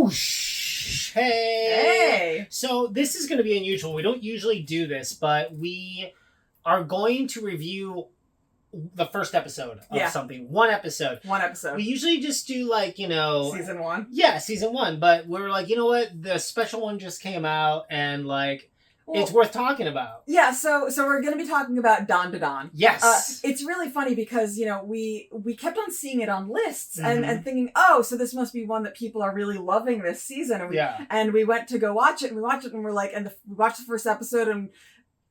Whoosh! Hey! So this is going to be unusual. We don't usually do this, but we are going to review the first episode of something. One episode. We usually just do Season 1? Yeah, season 1. But we're like, you know what? The special one just came out and it's worth talking about. Yeah, so we're going to be talking about Don to Don. Yes. It's really funny because, we kept on seeing it on lists and thinking, oh, so this must be one that people are really loving this season. And we went to go watch it and we watched it and we're like, we watched the first episode and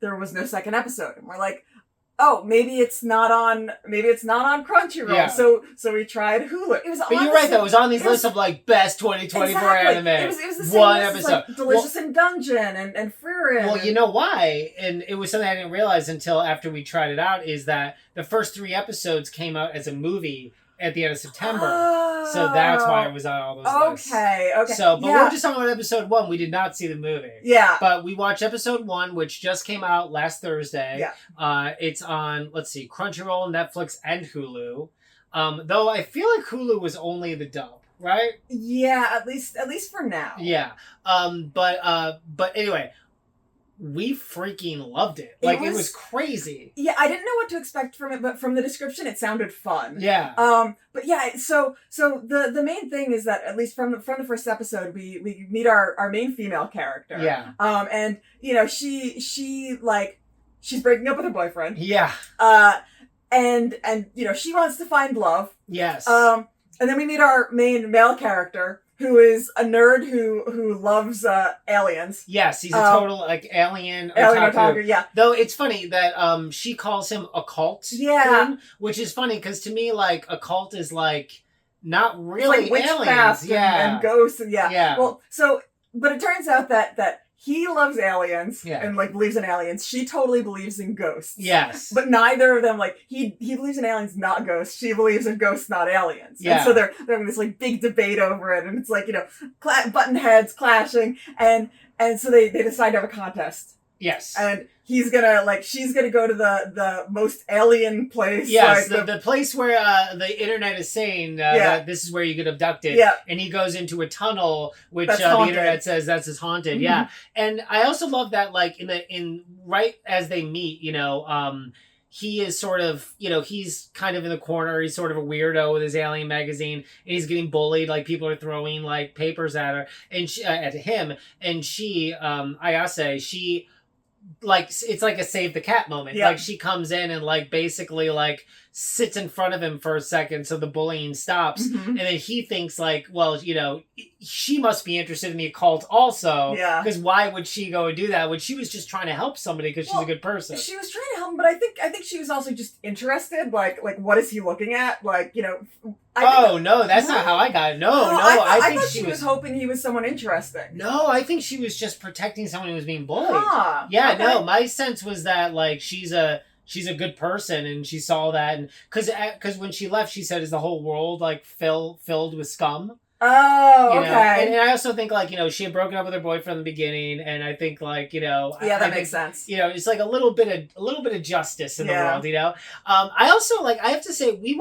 there was no second episode. And we're like, oh, maybe it's not on Crunchyroll. Yeah. So we tried Hulu. It was but you're right though, it was on these lists of best 2024 anime. It was the same one list episode. As, Delicious in Dungeon and Frieren. Well, you know why? And it was something I didn't realize until after we tried it out, is that the first 3 episodes came out as a movie at the end of September. So that's why it was on all those lists. Okay. So, but we're just talking about episode 1. We did not see the movie. Yeah. But we watched episode 1, which just came out last Thursday. Yeah. It's on, Crunchyroll, Netflix, and Hulu. Though I feel like Hulu was only the dub, right? Yeah, at least for now. Yeah. But anyway, we freaking loved it. It was crazy. Yeah, I didn't know what to expect from it, but from the description, it sounded fun. Yeah. But yeah, so the main thing is that, at least from the first episode, we meet our main female character. Yeah. And she's breaking up with her boyfriend. Yeah. And she wants to find love. Yes. And then we meet our main male character, who is a nerd who loves aliens. Yes, he's a total alien otaku. Yeah. Though it's funny that she calls him occult. Yeah. Which is funny because to me, occult is not really it's witchcraft aliens. and ghosts and yeah. Well, but it turns out that he loves aliens and believes in aliens. She totally believes in ghosts. Yes. But neither of them he believes in aliens, not ghosts. She believes in ghosts, not aliens. Yeah. And so they're having this big debate over it, and it's button heads clashing, and so they decide to have a contest. Yes. And he's gonna she's gonna go to the most alien place. Yes, the place where the internet is saying that this is where you get abducted. Yeah. And he goes into a tunnel, which that's the haunted. internet says that's as haunted. Mm-hmm. Yeah. And I also love that in right as they meet, he is sort of, he's kind of in the corner. He's sort of a weirdo with his alien magazine, and he's getting bullied. People are throwing papers at her and at him. And she, Ayase, she. It's like a save the cat moment. Yeah. She comes in and basically sits in front of him for a second so the bullying stops. Mm-hmm. And then he thinks she must be interested in the occult also. Yeah. Because why would she go and do that when she was just trying to help somebody because she's a good person? She was trying to help him, but I think she was also just interested. What is he looking at? No, that's not how I got it. No, I think she was hoping he was someone interesting. No, I think she was just protecting someone who was being bullied. Huh, yeah, okay. No, my sense was that she's a good person, and she saw that, and because when she left, she said, "Is the whole world filled with scum?" Oh, okay. And I also think she had broken up with her boyfriend in the beginning, and I think that makes sense. It's a little bit of justice in the world. I also I have to say we've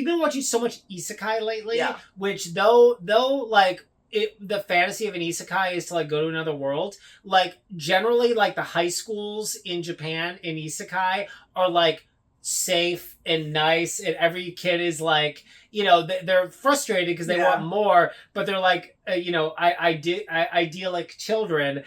been watching so much isekai lately, which though the fantasy of an isekai is to go to another world. Generally, the high schools in Japan in isekai are safe and nice, and every kid is they're frustrated because they want more, but they're idyllic children.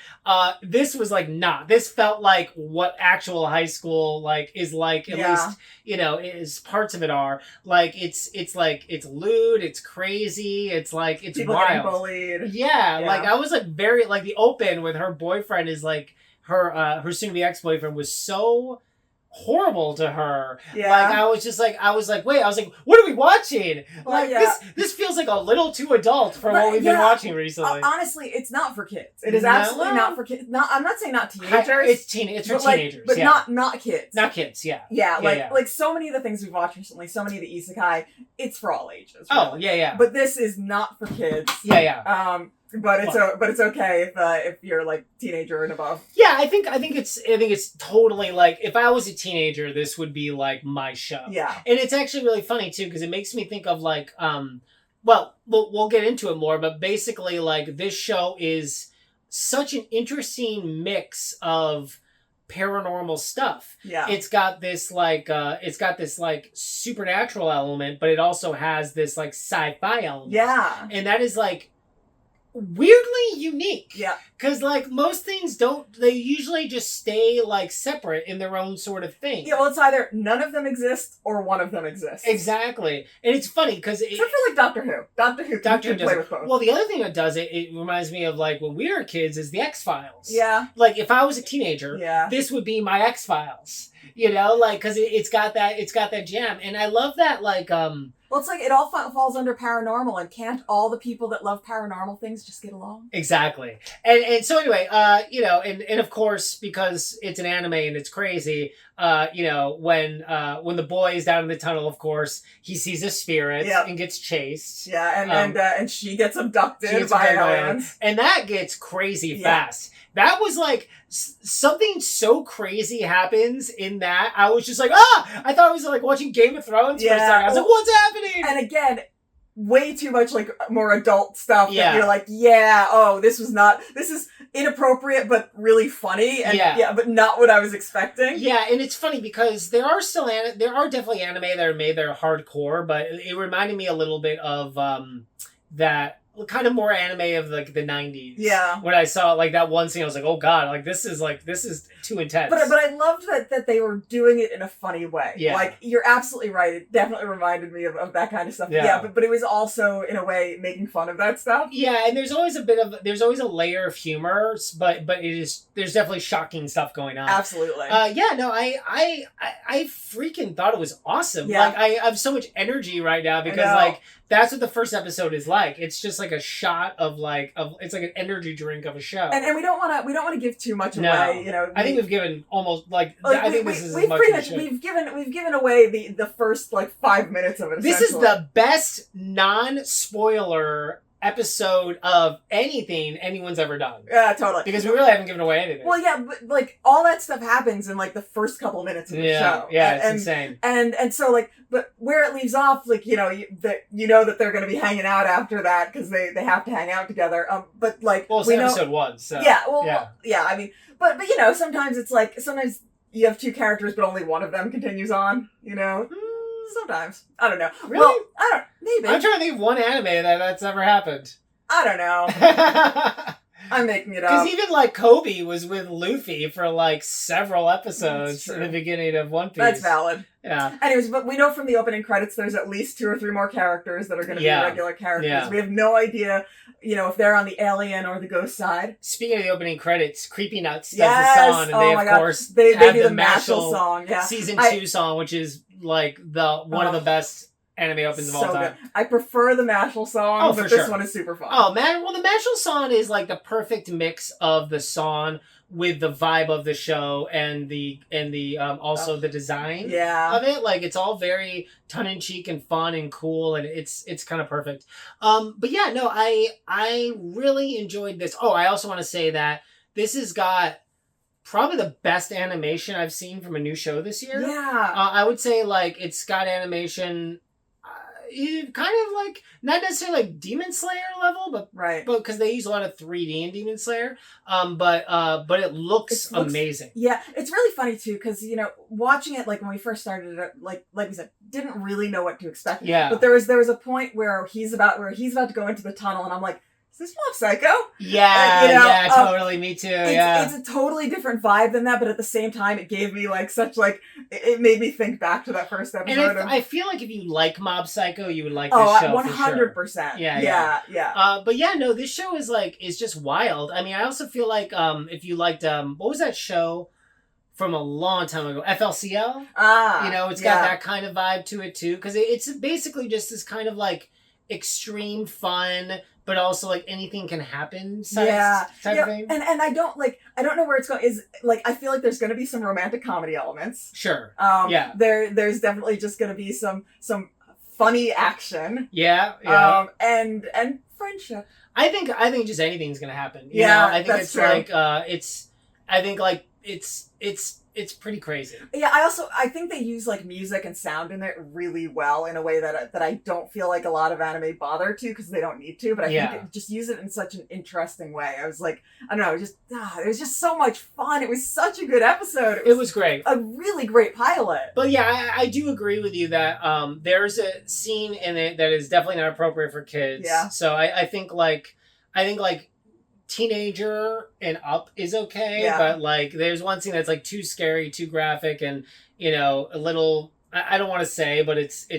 This was not. This felt like what actual high school is at least is parts of it are. It's lewd, it's crazy, it's people wild. getting bullied. Yeah, I was very the open with her boyfriend is her soon to be ex-boyfriend was so horrible to her. Yeah. I was like, what are we watching? This feels a little too adult for what we've been watching recently. Honestly, it's not for kids. It is absolutely not for kids. I'm not saying not teenagers. It's for teenagers. But not kids. Not kids, yeah. Yeah, so many of the things we've watched recently, so many of the isekai, it's for all ages. Really. Oh, yeah. But this is not for kids. Yeah. But it's okay if you're teenager and above. Yeah, I think it's totally if I was a teenager, this would be my show. Yeah. And it's actually really funny too because it makes me think of well, we'll get into it more, but basically, like, this show is such an interesting mix of paranormal stuff. Yeah. It's got this like supernatural element, but it also has this like sci-fi element. Yeah. And that is like weirdly unique. Yeah. Because like most things they usually just stay like separate in their own sort of thing. Yeah, well, it's either none of them exist or one of them exists. Exactly. And it's funny because except for like Doctor Who. Doctor Who can play with both. Well, the other thing that does it reminds me of like when we were kids is the X-Files. Yeah. Like if I was a teenager, this would be my X-Files. You know, like because it's got that jam, and I love that like Well, it's like it all falls under paranormal, and can't all the people that love paranormal things just get along? Exactly. And so anyway, you know, and of course, because it's an anime and it's crazy, you know, when the boy is down in the tunnel, of course, he sees a spirit and gets chased. Yeah, and she gets abducted by aliens. And that gets crazy fast. That was like something so crazy happens in that. I was just like, I thought I was like watching Game of Thrones for a second. I was like, what's happening? And again, way too much like more adult stuff that you're like, this is inappropriate but really funny and but not what I was expecting. Yeah, and it's funny because there are definitely anime that are made that are hardcore, but it reminded me a little bit of that kind of more anime of like the 90s. Yeah. When I saw like that one scene, I was like, oh god, like this is too intense. But I loved that they were doing it in a funny way. Yeah. Like you're absolutely right. It definitely reminded me of that kind of stuff. Yeah. But it was also in a way making fun of that stuff. Yeah, and there's always a layer of humor, but there's definitely shocking stuff going on. Absolutely. I freaking thought it was awesome. Yeah. Like I have so much energy right now because like that's what the first episode is like. It's just like a shot of it's like an energy drink of a show. And we don't want to give too much away. You know, I think we've given almost this is we've as much pretty as much we've given away the first like 5 minutes of it. This is the best non-spoiler episode of anything anyone's ever done. Yeah, totally. Because we really haven't given away anything. Well, yeah, but like all that stuff happens in like the first couple minutes of the show. Yeah, it's insane. And so like, but where it leaves off, like you know that they're going to be hanging out after that because they have to hang out together. But like, well, it's episode 1. So I mean, but you know, sometimes it's like you have two characters, but only one of them continues on. You know. Sometimes. I don't know. Really? Well, maybe. I'm trying to think of one anime that's ever happened. I don't know. I'm making it up. Because even like Kobe was with Luffy for like several episodes in the beginning of One Piece. That's valid. Yeah. Anyways, but we know from the opening credits there's at least 2 or 3 more characters that are going to be regular characters. Yeah. We have no idea, you know, if they're on the alien or the ghost side. Speaking of the opening credits, Creepy Nuts does the song, and they of course they have do the Mashal song. Yeah. Season 2 song, which is like one of the best anime opens of all time. Good. I prefer the Mashal song, but this one is super fun. Oh man, well the Mashal song is like the perfect mix of the song with the vibe of the show and the also the design of it. Like it's all very tongue-in-cheek and fun and cool, and it's kind of perfect. But yeah, no, I really enjoyed this. Oh, I also want to say that this has got probably the best animation I've seen from a new show this year. Yeah. I would say like it's got animation kind of like not necessarily like Demon Slayer level, but because they use a lot of 3D in Demon Slayer, but it looks amazing. Yeah, it's really funny too because you know watching it like when we first started it, like we said, didn't really know what to expect. Yeah, but there was a point where he's about to go into the tunnel, and I'm like, is this Mob Psycho? Yeah, totally. Me too. It's a totally different vibe than that, but at the same time, it gave me like such like it made me think back to that first episode. And I feel like if you like Mob Psycho, you would like this show. 100%. Yeah. But yeah, no, this show is just wild. I mean, I also feel like if you liked what was that show from a long time ago, FLCL? You know, it's got that kind of vibe to it too, because it's basically just this kind of like extreme fun, but also like anything can happen type of thing. And I don't know where it's going. Is like I feel like there's going to be some romantic comedy elements. Sure. There's definitely just going to be some funny action. Yeah. And friendship. I think just anything's going to happen. You know? I think it's true. I think like it's pretty crazy. Yeah, I think they use like music and sound in it really well in a way that I don't feel like a lot of anime bother to because they don't need to, but I think it just use it in such an interesting way. I was like, I don't know, it was just so much fun. It was such a good episode. It was great. A really great pilot. But yeah, I do agree with you that there's a scene in it that is definitely not appropriate for kids. Yeah. So I think like teenager and up is okay, but like there's one scene that's like too scary, too graphic, and a little. I don't want to say, but it's a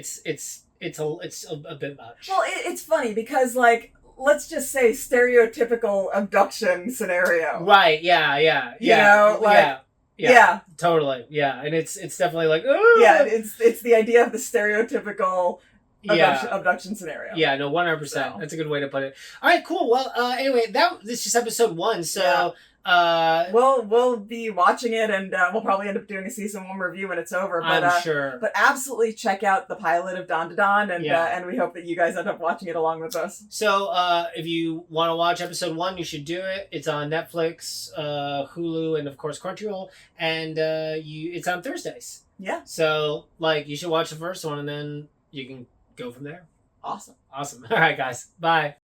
bit much. Well, it's funny because like let's just say stereotypical abduction scenario. Right? Yeah. Yeah, totally. Yeah, and it's definitely like yeah, it's the idea of the stereotypical. Abduction scenario. Yeah, no, 100%. So. That's a good way to put it. All right, cool. Well, anyway, this is just episode 1, so we'll be watching it, and we'll probably end up doing a season 1 review when it's over. But I'm sure. But absolutely check out the pilot of Don to Don, and we hope that you guys end up watching it along with us. So if you want to watch episode 1, you should do it. It's on Netflix, Hulu, and of course Crunchyroll, and it's on Thursdays. Yeah. So like you should watch the first one, and then you can go from there. Awesome. All right, guys. Bye.